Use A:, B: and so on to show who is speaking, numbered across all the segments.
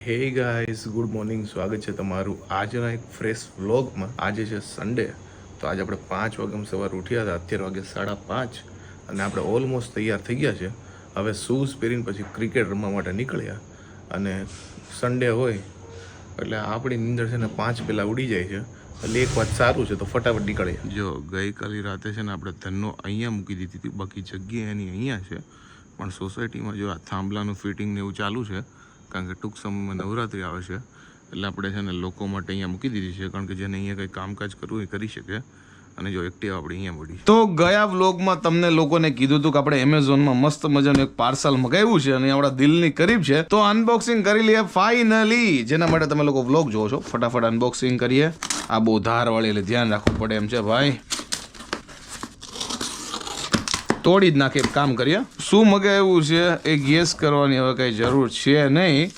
A: હે guys, good morning. સ્વાગત છે તમારું આજના એક ફ્રેશ વ્લોગમાં. આજે છે સન્ડે, તો આજે આપણે 5 વાગ્યામાં સવારે ઉઠ્યા હતા. અત્યારે વાગે 5:30 અને આપણે ઓલમોસ્ટ તૈયાર થઈ ગયા છે. હવે શૂઝ પહેરીને પછી ક્રિકેટ રમવા માટે નીકળ્યા. અને સન્ડે હોય એટલે આપણી નીંદર છે ને 5 પહેલાં ઉડી જાય છે. એટલે એક વાત સારું છે, તો ફટાફટ નીકળીએ. જો ગઈકાલે રાતે છે ને આપણે ધનનો અહીંયા મૂકી દીધી હતી, બાકી જગ્યા એની અહીંયા છે. પણ સોસાયટીમાં જો આ થાંભલાનું ફિટિંગ ને એવું ચાલુ છે, કારણ કે ટૂંક સમયમાં નવરાત્રિ આવે છે. એટલે આપણે છે ને લોકો માટે અહીંયા મૂકી દીધી છે, કારણ કે જેને અહીંયા કંઈ કામકાજ કરવું એ કરી શકે. અને જો એક્ટિવા આપણે અહીંયા મળી. તો ગયા વ્લોગમાં તમને લોકોને કીધું હતું કે આપણે એમેઝોનમાં મસ્ત મજાનું એક પાર્સલ મગાવ્યું છે અને આપણા દિલની કરીબ છે, તો અનબોક્સિંગ કરી લઈએ ફાઇનલી. જેના માટે તમે લોકો વ્લોગ જોવો છો, ફટાફટ અનબોક્સિંગ કરીએ. આ બહુ ધારવાળી એટલે ધ્યાન રાખવું પડે એમ છે ભાઈ. તોડી જ નાખે, એક કામ કરીએ. શું મગાવ્યું છે એ ગેસ કરવાની હવે કંઈ જરૂર છે નહીં,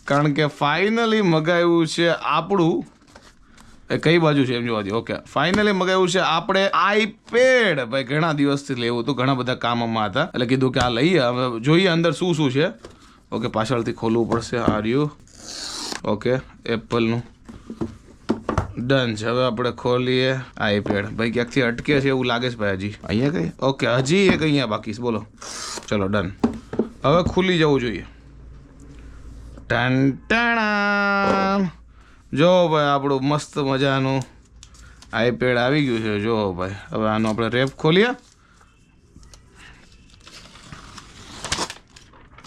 A: કારણ કે ફાઇનલી મગાવ્યું છે આપણું એ કઈ બાજુ છે એમ જોવા દો. ઓકે, ફાઇનલી મગાવ્યું છે આપણે આઈપેડ. ભાઈ ઘણા દિવસથી લેવું હતું, ઘણા બધા કામમાં હતા, એટલે કીધું કે આ લઈએ. હવે જોઈએ અંદર શું શું છે. ઓકે, પાછળથી ખોલવું પડશે. આર્યું ઓકે, એપલનું ડન છે. હવે આપણે ખોલીએ આઈપેડ. ભાઈ ક્યાંકથી અટકે છે એવું લાગે છે ભાઈ. હજી અહીંયા કઈ ઓકે, હજી એક અહીંયા બાકી છે. બોલો, ચલો ડન. હવે ખુલી જવું જોઈએ. ટન જો ભાઈ, આપણું મસ્ત મજાનું આઈપેડ આવી ગયું છે. જો ભાઈ, હવે આનો આપણે રેપ ખોલીએ.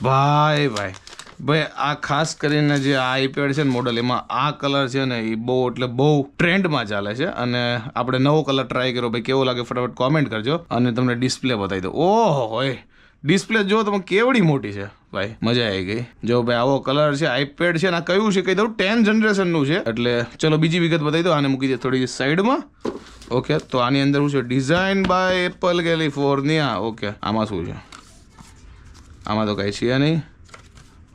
A: ભાઈ ભાઈ ભાઈ, આ ખાસ કરીને જે આ આઈપેડ છે ને મોડલ, એમાં આ કલર છે ને એ બહુ એટલે બહુ ટ્રેન્ડમાં ચાલે છે. અને આપણે નવો કલર ટ્રાય કર્યો ભાઈ, કેવો લાગે ફટાફટ કોમેન્ટ કરજો. અને તમને ડિસ્પ્લે બતાવી દો. ઓહો હોય, ડિસ્પ્લે જો તમે કેવડી મોટી છે ભાઈ, મજા આવી ગઈ. જો ભાઈ, આવો કલર છે આઈપેડ છે. અને આ કયું છે કહી દઉં, 10 જનરેશનનું છે. એટલે ચલો બીજી વિગત બતાવી દો. આને મૂકી દે થોડી સાઈડમાં. ઓકે, તો આની અંદર શું છે, design by Apple California. Okay, આમાં શું છે? આમાં તો કાંઈ છે નહીં.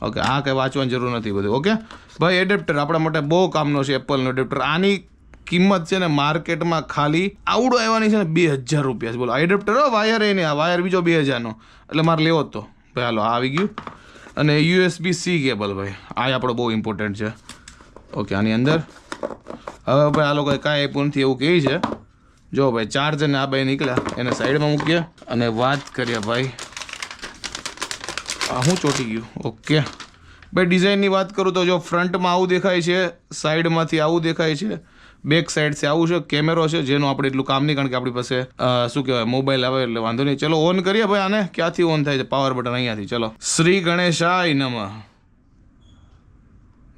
A: ઓકે, આ કંઈ વાંચવાની જરૂર નથી બધું. ઓકે ભાઈ, એડેપ્ટર આપણા માટે બહુ કામનો છે, એપલનો એડેપ્ટર. આની કિંમત છે ને માર્કેટમાં ખાલી આવડો આવવાની છે ને 2000 રૂપિયા છે. બોલો, એડેપ્ટર વાયર એ નહીં, આ વાયર બીજો 2000નો. એટલે મારે લેવો જ તો ભાઈ. હાલો, આવી ગયું. અને USB-C કેબલ ભાઈ, આ આપણો બહુ ઇમ્પોર્ટન્ટ છે. ઓકે, આની અંદર હવે ભાઈ આ લોકોએ કાંઈ આપ્યું નથી એવું કહે છે. જો ભાઈ, ચાર્જર ને આ બે નીકળ્યા, એને સાઈડમાં મૂકીએ અને વાત કરીએ ભાઈ. હું ચોંટી ગયું. ઓકે ભાઈ, ડિઝાઇનની વાત કરું તો જો ફ્રન્ટમાં આવું દેખાય છે, સાઈડમાંથી આવું દેખાય છે, બેક સાઈડથી આવું છે. કેમેરો છે જેનું આપણે એટલું કામ નહીં, કારણ કે આપણી પાસે શું કહેવાય, મોબાઈલ આવે એટલે વાંધો નહીં. ચલો ઓન કરીએ ભાઈ આને. ક્યાંથી ઓન થાય છે? પાવર બટન અહીંયાથી. ચલો, શ્રી ગણેશાય નમઃ.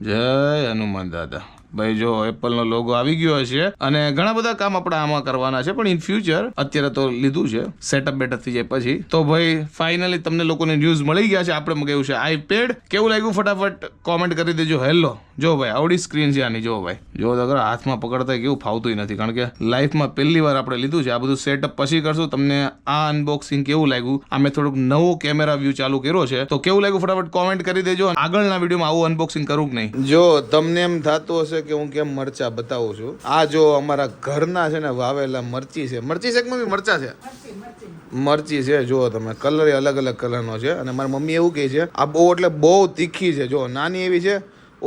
A: જય હનુમાન દાદા. ભાઈ જો એપલનો લોગો આવી ગયો છે. અને ઘણા બધા કામ આપણે આમાં કરવાના છે, પણ ઇન ફ્યુચર અત્યારે તો લીધું છે, સેટઅપ બેટઅપ થઈ જાય પછી. તો ભાઈ ફાઇનલી તમને લોકોને ન્યૂઝ મળી ગયા છે. આપણે મગાવ્યું છે આઈપેડ. કેવું લાગ્યું ફટાફટ કોમેન્ટ કરી દેજો. હેલો, જો ભાઈ આવડી સ્ક્રીન છે આની. જો ભાઈ, જો તો હાથમાં પકડતા કેવું ફાવતું નથી, કારણ કે લાઈફમાં પહેલી વાર આપણે લીધું છે. આ બધું સેટઅપ પછી કરશું. તમને આ અનબોક્સિંગ કેવું લાગ્યું? આ મેં થોડુંક નવો કેમેરા વ્યૂ ચાલુ કર્યો છે, તો કેવું લાગ્યું ફટાફટ કોમેન્ટ કરી દેજો. આગળના વિડીયોમાં આવું અનબોક્સિંગ કરું કે નહીં. જો તમને એમ થતું હશે કે હું કેમ મરચા બતાવું છું, આ જો અમારા ઘરના છે ને વાવેલા મરચી છે. મરચી છે કે મમ્મી? મરચા છે, મરચી છે. જો તમે, કલર એ અલગ અલગ કલરનો છે. અને મારી મમ્મી એવું કહે છે આ બહુ એટલે બહુ તીખી છે. જો નાની એવી છે,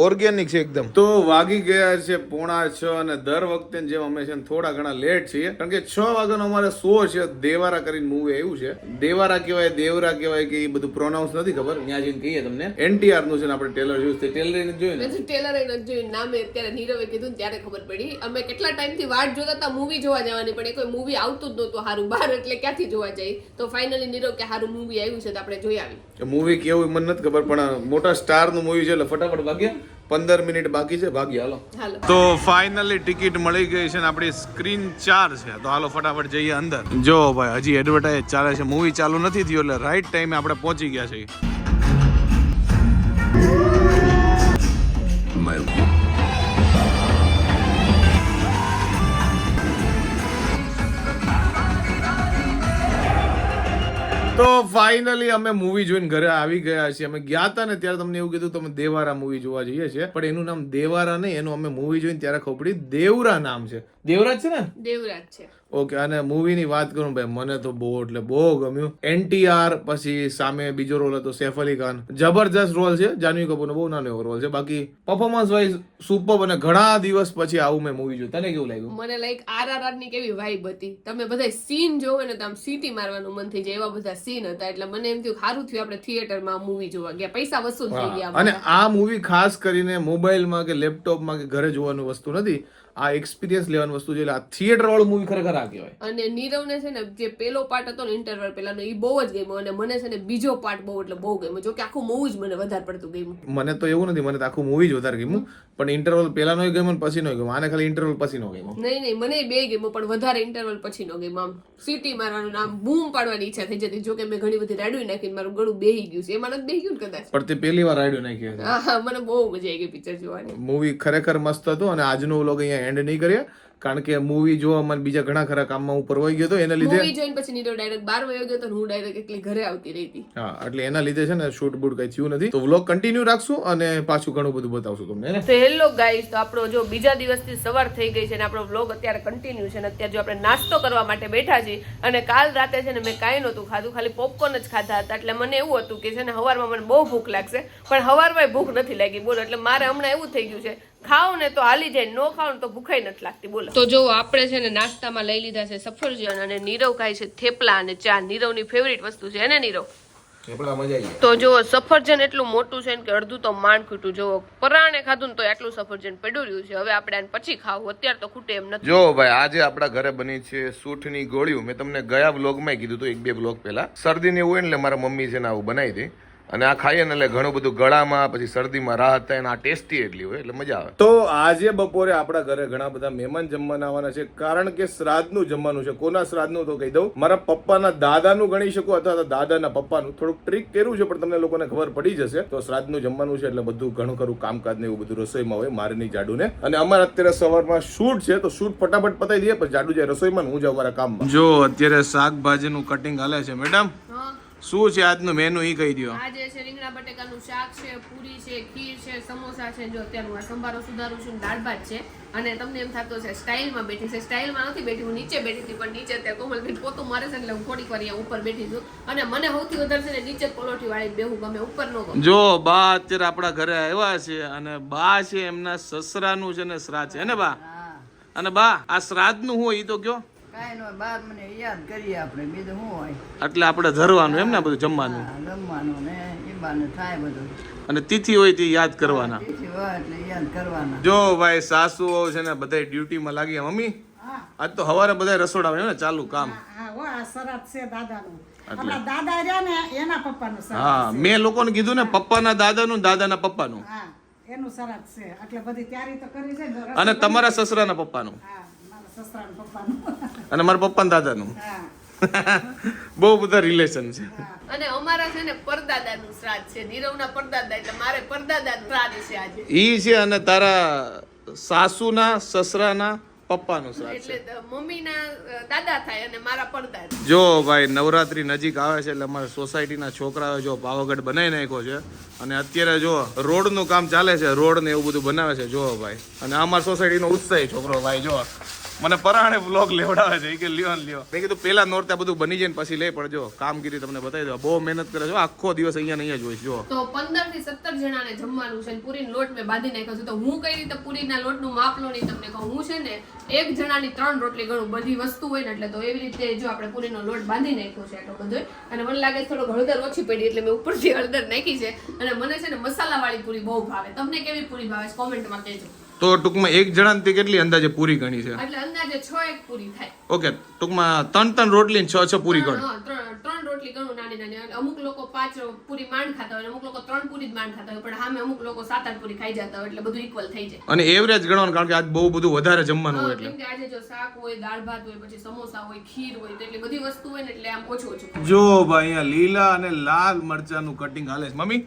A: ઓર્ગેનિક છે એકદમ. તો વાગી ગયા છે 5:45 અને દર વખતે જેમ અમે છે થોડા ઘણા લેટ છીએ, કારણ કે 6 વાગ્યાનો અમારે શો છે. દેવારા કરીને મૂવી આવ્યું છે. દેવારા કહેવાય, દેવરા કહેવાય કે એ બધું પ્રોનાઉન્સ નથી ખબર. ત્યાં જઈને કહીએ તમને. NTR નું છે ને આપણે ટેલર જોયું છે. ટેલર જોયું ને?
B: ટેલર જોયું. નામે અત્યારે નીરવે કીધું ને ત્યારે ખબર પડી. અમે કેટલા ટાઈમથી વાટ જોતા હતા મૂવી જોવા જવાની, પણ એ કોઈ મૂવી આવતું જ નહોતું સારું બહાર, એટલે ક્યાંથી જોવા જાય. તો ફાઇનલી નીરવ કે સારું મૂવી આવ્યું છે, તો આપણે જોઈ આવી.
A: મૂવી કેવું મને નથી ખબર, પણ મોટા સ્ટાર નું મૂવી છે એટલે ફટાફટ ભાગ્યા. 15 મિનિટ બાકી છે, ભાગી. હાલો. તો ફાઇનલી ટિકિટ મળી ગઈ છે ને આપણી સ્ક્રીન 4 છે. તો હાલો ફટાફટ જઈએ અંદર. જો ભાઈ, હજી એડવર્ટાઇઝ ચાલે છે, મૂવી ચાલુ નથી થયું, એટલે રાઈટ ટાઈમે આપણે પહોંચી ગયા છીએ. તો ફાઇનલી અમે મૂવી જોઈને ઘરે આવી ગયા છીએ. અમે ગયા હતા ને ત્યારે તમને એવું કીધું તમે દેવારા મૂવી જોવા જઈએ છીએ, પણ એનું નામ દેવારા નહીં, એનું અમે મૂવી જોઈને ત્યારે ખબર પડી દેવરા નામ છે. દેવરાજ છે ને?
B: દેવરાજ છે.
A: ઓકે, અને મૂવીની વાત કરું ભાઈ, મને તો બહુ એટલે બહુ ગમ્યું. NTR, પછી સામે બીજો રોલ હતો સૈફ અલી ખાન, જબરજસ્ત રોલ છે. જાનવી કપૂરનો બહુ નાનો એવો રોલ છે. બાકી પરફોર્મન્સ વાઇઝ સુપર, અને ઘણા દિવસ પછી આવું મેં મૂવી જોયું. તને કેવું લાગ્યું?
B: મને લાઈક RRR ની કેવી વાઇબ હતી. તમે બધા સીન જોવો ને તો આમ સીટી મારવાનું મન થઈ જાય એવા બધા સીન હતા. એટલે મને એમ થયું સારું થયું આપણે થિયેટરમાં મૂવી જોવા ગયા, પૈસા વસૂલ થઈ ગયા.
A: અને આ મૂવી ખાસ કરીને મોબાઈલમાં કે લેપટોપમાં કે ઘરે જોવાનું વસ્તુ નથી, આ એક્સપિરિયન્સ લેવાની વસ્તુ છે. એટલે આ થિયેટર વાળું મૂવી ખરેખર આ કહેવાય.
B: અને નીરવને છે ને જે પેલો પાર્ટ હતો ને ઇન્ટરવલ પેલાનો એ બહુ જ ગમ્યો, અને મને છે ને બીજો પાર્ટ બહુ એટલે બહુ ગમ્યો. જો કે આખું મૂવી જ મને વધારે પડતું ગમ્યું.
A: મને તો એવું નથી, મને તો આખું મૂવી જ વધારે ગમ્યું, પણ ઇન્ટરવલ પેલાનો ગમ્યો ને પછીનો ગમ્યો. આને ખાલી ઇન્ટરવલ પછીનો ગમ્યો.
B: નહીં મને બે ગમ્યો, પણ વધારે ઇન્ટરવલ પછીનો ગમ્યો. આમ સીટી મારવાનું, આમ બૂમ પાડવાની ઈચ્છા થઈ જતી. જો કે મેં ઘણી બધી રાડું નાખીને મારું ગળું બેહી ગયું છે. એમાં નથી બેહી ગયું ને કદાચ,
A: પણ તે પહેલી વાર રાડ્યો નાખી હતી.
B: હા, મને બહુ મજા આવી ગઈ પિક્ચર જોવાની.
A: મૂવી ખરેખર મસ્ત હતું. અને આજનો વ્લોગ અહીંયા એન્ડ નહીં કરીએ, કારણ કે મૂવી જોવામાં બીજા ઘણા ખરા કામમાં હું પરવાઈ ગયો હતો. એના લીધે
B: મૂવી જોઈને પછી નીરવ ડાયરેક્ટ 12 વાગ્યો ગયો તો હું ડાયરેક્ટ એકલી ઘરે આવતી રહી હતી.
A: હા, એટલે એના લીધે છે ને શૂટ બૂટ કઈ થયું નથી. તો વ્લોગ કન્ટિન્યુ રાખશું અને પાછું ઘણું બધું બતાવશું તમને.
B: તો હેલો ગાઈસ, તો આપણો જો બીજા દિવસથી સવાર થઈ ગઈ છે અને આપણો વ્લોગ અત્યારે કન્ટિન્યુ છે. અને અત્યારે જો આપણે નાસ્તો કરવા માટે બેઠા છીએ, અને કાલ રાતે છે ને મેં કાંઈ નહોતું ખાધું, ખાલી પોપકોર્ન જ ખાધા હતા. એટલે મને એવું હતું કે છે ને સવારમાં મને બહુ ભૂખ લાગશે, પણ સવારમાં ભૂખ નથી લાગી. બોલો, એટલે મારે હમણાં એવું થઈ ગયું છે, ખાવ ને તો હાલી જાય, નો ખાવ ને તો ભૂખાઈ નથી લાગતી. બોલો, તો જો આપણે છે ને નાસ્તામાં લઈ લીધા છે સફરજન, અને નીરવ ખાય છે થેપલા અને ચા. નીરવની ફેવરિટ વસ્તુ છે ને નીરવ?
A: થેપલા મજા આવી.
B: તો જો સફરજન એટલું મોટું છે ને કે અડધું તો માંડ ખૂટું. જો પરાણે ખાધું ને તો આટલું સફરજન પડ્યું રહ્યું છે. હવે આપણે આને પછી ખાવું, અત્યારે તો ખૂટે એમ નથી.
A: જો ભાઈ, આજે આપણા ઘરે બની છે સૂઠની ગોળીઓ. મેં તમને ગયા વ્લોગમાં કીધું હતું, 1-2 વ્લોગ પહેલા. શરદીને એવું હોય ને એટલે મારા મમ્મી છે ને આવું બનાવી દે, અને આ ખાઈએ ને એટલે ઘણું બધું ગળામાં પછી શરદીમાં રાહત થાય. અને આ ટેસ્ટી એટલી હોય એટલે મજા આવે. તો આજે બપોરે આપણા ઘરે ઘણા બધા મહેમાન જમવાના આવવાના છે, કારણ કે શ્રાદ્ધનું જમવાનું છે. કોના શ્રાદ્ધનું તો કહી દઉં, મારા પપ્પાના દાદાનું ગણી શકો, અથવા તો દાદાના પપ્પાનું. થોડુંક ટ્રીક કર્યું છે, પણ તમને લોકોને ખબર પડી જશે. તો શ્રાદ્ધનું જમવાનું છે એટલે બધું ઘણું ખરું કામકાજ ને એવું બધું રસોઈમાં હોય, મારે નહીં જાડુ ને. અને અમારે અત્યારે સવારમાં શૂટ છે, તો શૂટ ફટાફટ પતાવી દઈએ, પછી જાડુ જાય રસોઈમાં, હું જાઉં મારા કામમાં. જો અત્યારે શાકભાજીનું કટિંગ હાલે છે. મેડમ, શું છે આજનું મેનુ ઈ કહી દો.
B: આજે છે રીંગણા બટેકાનું શાક છે, પૂરી છે, ખીર છે, સમોસા છે. જો અત્યારનું આ સંભારો સુધારું છું, દાળ ભાત છે. અને તમને એમ થતો છે સ્ટાઇલમાં બેઠી છે, સ્ટાઇલમાં નથી બેઠી, હું નીચે બેઠી હતી. પણ નીચે અત્યારે કોમલબેન પોતું મારે છે એટલે હું થોડીક વાર અહીંયા ઉપર બેઠી છું. અને મને સૌથી વધારે છે ને નીચે પલોઠી વાળી બેહું ગમે, ઉપર નો ગમે.
A: જો બા અત્યારે આપણા ઘરે આવ્યા છે, અને બા છે એમના સસરાનું છે ને શ્રાદ્ધ છે ને બા. અને બા, આ શ્રાદ્ધનું હોય ઈ તો કયો?
C: કાંઈ નો, બાર મને યાદ કરીએ આપણે, બીજું શું હોય.
A: એટલે આપણે ધરવાનું એમ ને બધું જમવાનું,
C: જમવાનું ને એ બાને થાય બધું.
A: અને તિથિ હોય તે યાદ કરવાના.
C: તેથી હોય એટલે યાદ કરવાના.
A: જો ભાઈ, સાસુઓ છે ને બધા ડ્યુટીમાં લાગી. મમ્મી, આજ તો સવારે બધા રસોડા ને ચાલુ કામ. હા, મેં લોકોને કીધું ને, પપ્પાના દાદાનું, દાદાના પપ્પાનું,
D: એનું સરસ છે. એટલે બધી તૈયારી તો કરી છે ને.
A: અને તમારા સસરાના પપ્પાનું,
D: સસરાના પપ્પાનું,
A: અને મારા પપ્પાના દાદાનું. બહુ બધા રિલેશન છે.
B: અને અમારા છે ને પરદાદાનું શ્રાદ્ધ છે, નીરવના પરદાદા, એટલે મારે પરદાદાનું શ્રાદ્ધ છે આજે.
A: ઈ છે, અને તારા સાસુના સસરાના પપ્પાનું શ્રાદ્ધ છે.
B: એટલે મમ્મીના દાદા થાય અને મારા પરદાદા.
A: જો ભાઈ, નવરાત્રી નજીક આવે છે એટલે અમારા સોસાયટીના છોકરાઓ જો પાવાગઢ બનાવી નાખ્યો છે. અને અત્યારે જો રોડનું કામ ચાલે છે, રોડ ને એવું બધું બનાવે છે. જો ભાઈ, અને અમારા સોસાયટીનો ઉત્સાહી છોકરો ભાઈ, જો મને પરાણે વ્લોગ લેવડાવે છે કે લ્યો લ્યો. મેં કીધું પેલા નોરતે બધું બની જાય ને પછી લે. પણ જો કામગીરી તમને બતાવી દો, બહુ મહેનત કરે છે. આખો દિવસ અહીંયા ને અહીંયા જ હોય છે. જો
B: તો 15 થી 17 જણાને જમવાનું છે. પૂરીનો લોટ મેં બાંધી નાખ્યો છે. તો હું કઈ રીતે પૂરીના લોટનું માપ લો નહીં તમને કહું. હું છે ને 1 જણાની 3 રોટલી ગણું, બધી વસ્તુ હોય ને એટલે. તો એવી રીતે જો આપણે પૂરીનો લોટ બાંધી નાખ્યો છે એટલો બધો. અને મને લાગે છે થોડો હળદર ઓછી પડી એટલે મેં ઉપરથી હળદર નાખી છે. અને મને છે ને મસાલાવાળી પૂરી બહુ ભાવે. તમને કેવી પૂરી ભાવે છે કોમેન્ટમાં કહેજો.
A: તો ટૂંકમાં 1 જણાની કેટલી અંદાજે પૂરી ગણી છે?
B: એટલે અંદાજે 6 એક પૂરી થાય.
A: ઓકે, ટૂંકમાં 3 રોટલી ને 6 પૂરી ગણ.
B: 3 રોટલી ગણું નાની નાની. અમુક લોકો 5 પૂરી માંડ ખાતા હોય, અમુક લોકો 3 પૂરી જ માંડ ખાતા હોય, પણ સામે અમુક લોકો 7-8 પૂરી ખાઈ જતા હોય, એટલે બધું ઇક્વલ થઈ જાય.
A: અને એવરેજ ગણવાનું, કારણ કે આજ બહુ બધું વધારે જમવાનું હોય એટલે.
B: કેમ કે આજે જો શાક હોય, દાળ ભાત હોય, પછી સમોસા હોય, ખીર હોય, તો એટલી બધી વસ્તુ હોય ને એટલે આમ ઓછું ઓછું.
A: જો ભાઈ, અહીંયા લીલા અને લાલ મરચાનું કટિંગ હાલે છે. મમ્મી,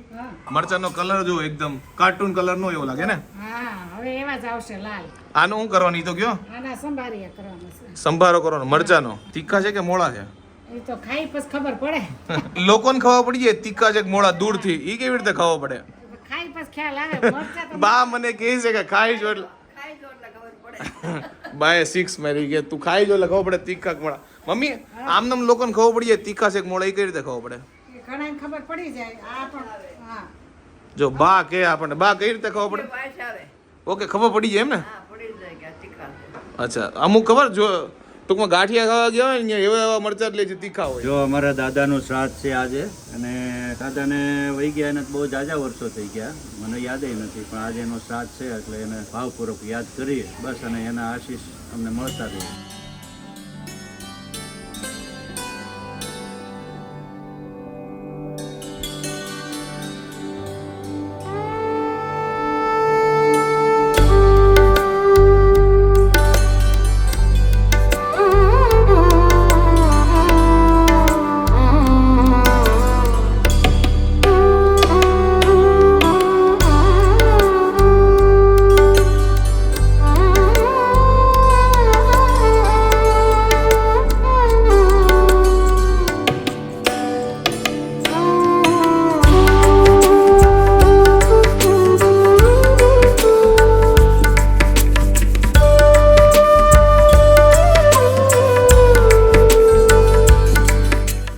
A: મરચાનો કલર જો એકદમ કાર્ટૂન કલર નો એવો લાગે ને.
D: હા, હવે એવા જ આવશે લાલ.
A: આનું શું કરવાનું? તો કયો?
D: આના સંભારીએ કરવાનું છે.
A: સંભારો કરવાનો મરચાનો. તીખા છે કે મોળા છે?
D: એ તો ખાઈ પછી ખબર પડે.
A: લોકોને ખબર પડી જાય તીખા છે કે મોળા દૂરથી. ઈ કેવી રીતે ખબર પડે?
D: ખાઈ પછી ખ્યાલ આવે. મરચાં તો
A: બા મને કહે છે કે ખાઈ જો એટલે.
C: ખાઈ જો એટલે ખબર પડે.
A: બાય 6 મારી કે તું ખાઈ જો એટલે ખબર પડે તીખા કે મોળા. મમ્મી આમ નામ લોકોને ખબર પડી જાય તીખા છે કે મોળા, એ કઈ રીતે ખબર પડે?
D: એ ઘણાને ખબર પડી જાય આ પણ હા
A: જો બા કે આપણને, બા કઈ રીતે ખબર પડે?
C: વાસ આવે
A: ઓકે, ખબર પડી જાય એમ ને?
C: હા પડી જાય કે આ તીખા છે.
A: અચ્છા, અમુક ખબર જો ટૂંકમાં ગાંઠિયા ખાવા ગયા હોય ને એવા એવા મરચાં જ લે છે તીખા હોય.
E: જો અમારા દાદાનું શ્રાદ્ધ છે આજે, અને દાદાને વહી ગયા એને બહુ જાજા વર્ષો થઈ ગયા, મને યાદ નથી, પણ આજે એનો શ્રાદ્ધ છે એટલે એને ભાવપૂર્વક યાદ કરીએ બસ, અને એના આશીષ અમને મળતા રહે.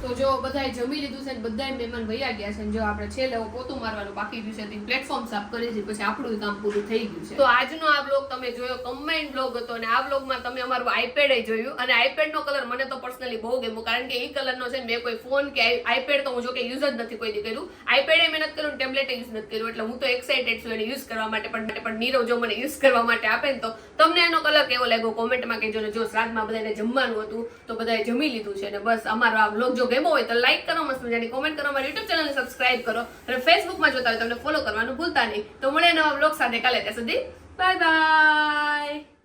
B: તો જો બધાએ જમી લીધું છે ને બધાય મહેમાન વયા ગયા છે ને જો આપણે છેલ્લે હવે પોતું મારવાનું બાકી રહ્યું છે, પ્લેટફોર્મ સાફ કરી છે, પછી આપણું કામ પૂરું થઈ ગયું છે. તો આજનો આ બ્લોગ તમે જોયો, કમ્બાઈન્ડ બ્લોગ હતો, અને આ બ્લોગમાં તમે અમારું આઈપેડ જોયું, અને આઈપેડ નો કલર મને તો પર્સનલી બહુ ગમ્યો, કારણ કે એ કલર નો છે મેં કોઈ ફોન કે આઈપેડ તો હું જો કે યુઝ જ નથી કોઈ દી કર્યું, આઈપેડ એ મેં નથી કર્યું, ટેબ્લેટ યુઝ નથી કર્યું, એટલે હું તો એક્સાઇટેડ છું એને યુઝ કરવા માટે. પણ નીરવ જો મને યુઝ કરવા માટે આપે ને તો તમને એનો કલર કેવો લાગ્યો કોમેન્ટમાં કહેજો. ને જો શ્રાદ્ધમાં બધાને જમવાનું હતું તો બધાએ જમી લીધું છે, અને બસ અમારો આ બ્લોગ જો ગમ્યો હોય તો લાઈક કરો, મસ્ત મજાની કોમેન્ટ કરો, અમારી યુટ્યુબ ચેનલને સબસ્ક્રાઇબ કરો, અને ફેસબુકમાં જોતા હોય તમને ફોલો કરવાનું ભૂલતા નહીં. તો મળીએ નવા બ્લોગ સાથે કાલે, ત્યાં સુધી બાય બાય.